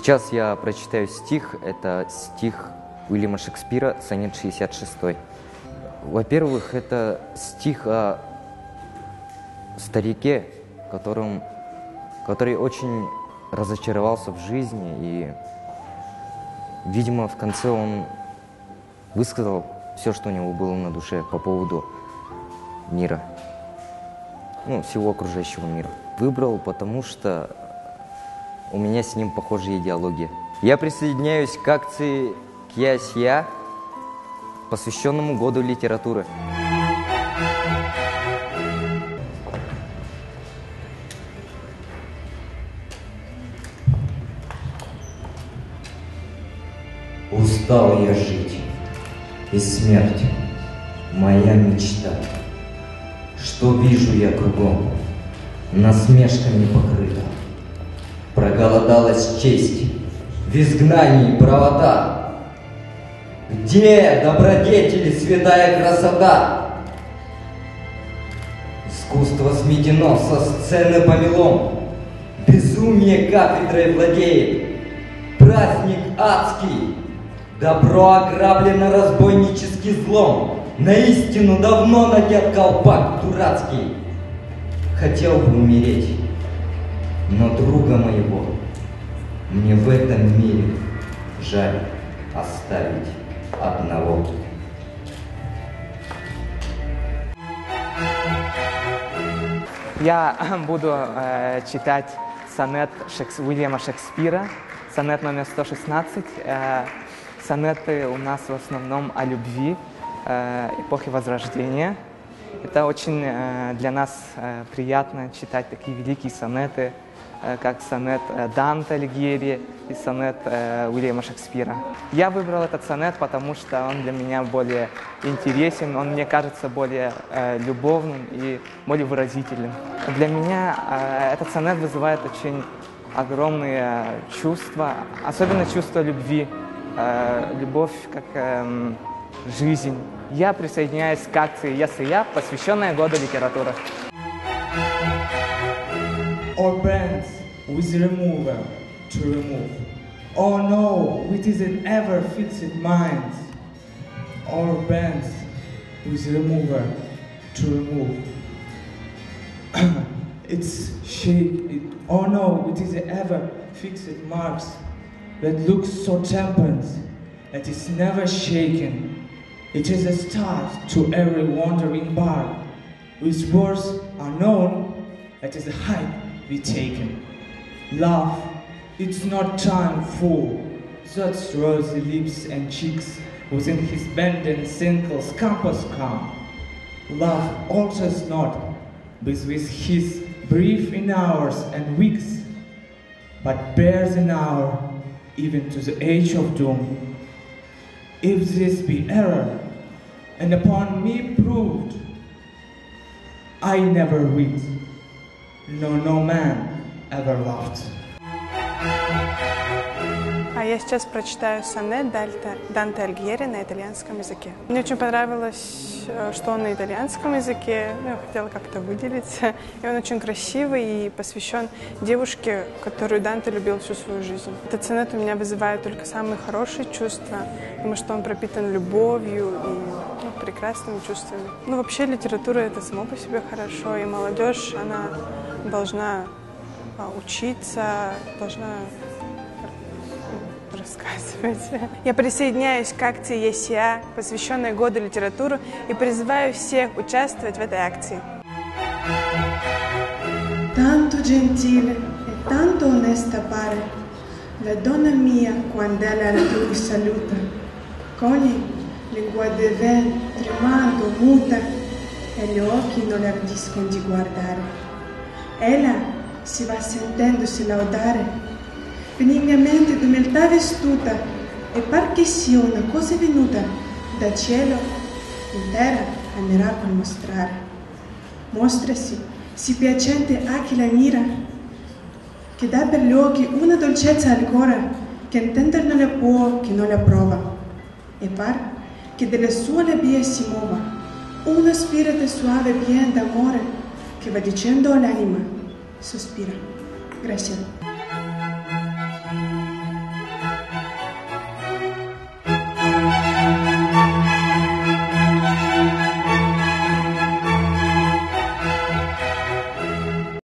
Сейчас я прочитаю стих. Это стих Уильяма Шекспира, сонет 66. Во-первых, это стих о старике, который очень разочаровался в жизни, и, видимо, в конце он высказал все, что у него было на душе по поводу мира, всего окружающего мира. Выбрал, потому что у меня с ним похожая идеология. Я присоединяюсь к акции «Киясия», посвященному Году литературы. Устал я жить, и смерть — моя мечта. Что вижу я кругом, насмешками покрыта. Проголодалась честь, в изгнании правота. Где добродетели, святая красота? Искусство сметено со сцены помелом, безумие кафедрой владеет, праздник адский, добро ограблено разбойнический злом, на истину давно надет колпак дурацкий. Хотел бы умереть, но друга моего мне в этом мире жаль оставить одного. Я буду читать сонет Уильяма Шекспира, сонет номер 116. Сонеты у нас в основном о любви эпохи Возрождения. Это очень для нас приятно читать такие великие сонеты, как сонет Данте Алигьери и сонет Уильяма Шекспира. Я выбрал этот сонет, потому что он для меня более интересен, он мне кажется более любовным и более выразительным. Для меня этот сонет вызывает очень огромные чувства, особенно чувство любви, любовь как жизнь. Я присоединяюсь к акции «Я-с-я», посвященной Году литературы. Or bends with the remover to remove. Oh no, it is an ever fixed mind. Or bends with the remover to remove. Oh no, it is ever fixed marks that looks so tempered that is never shaken. It is a start to every wandering bark, whose words are known, that is a height be taken. Love, it's not time full, such rosy lips and cheeks within his bending sinkles compass calm. Love alters not, but with his brief in hours and weeks, but bears an hour even to the age of doom. If this be error, and upon me proved, I never read, no man ever loved. А я сейчас прочитаю сонет Данте Алигьери на итальянском языке. Мне очень понравилось, что он на итальянском языке. Я хотела как-то выделиться. И он очень красивый и посвящен девушке, которую Данте любил всю свою жизнь. Этот сонет у меня вызывает только самые хорошие чувства, потому что он пропитан любовью и прекрасными чувствами. Вообще литература — это само по себе хорошо, и молодежь, она должна учиться, должна рассказывать. Я присоединяюсь к акции «Я-с-я», посвященной Году литературы, и призываю всех участвовать в этой акции. Tanto gentile e tanto onesta pare la donna mia quando ella altrui saluta, coglie lingua de ven, tremando, muta, e gli occhi non le ardiscono di guardare. Ella si va sentendosi laudare, benignamente d'umiltà vestuta, e par che sia una cosa venuta da cielo, intera a miracolo mostrare. Mostrasi, sì piacente a chi la mira, che dà per gli occhi una dolcezza al cuore, che intender non la può, che non la prova, e par che delle sue labbia si muova uno spirito suave bien d'amore, che va dicendo all'anima, sospira. Grazie.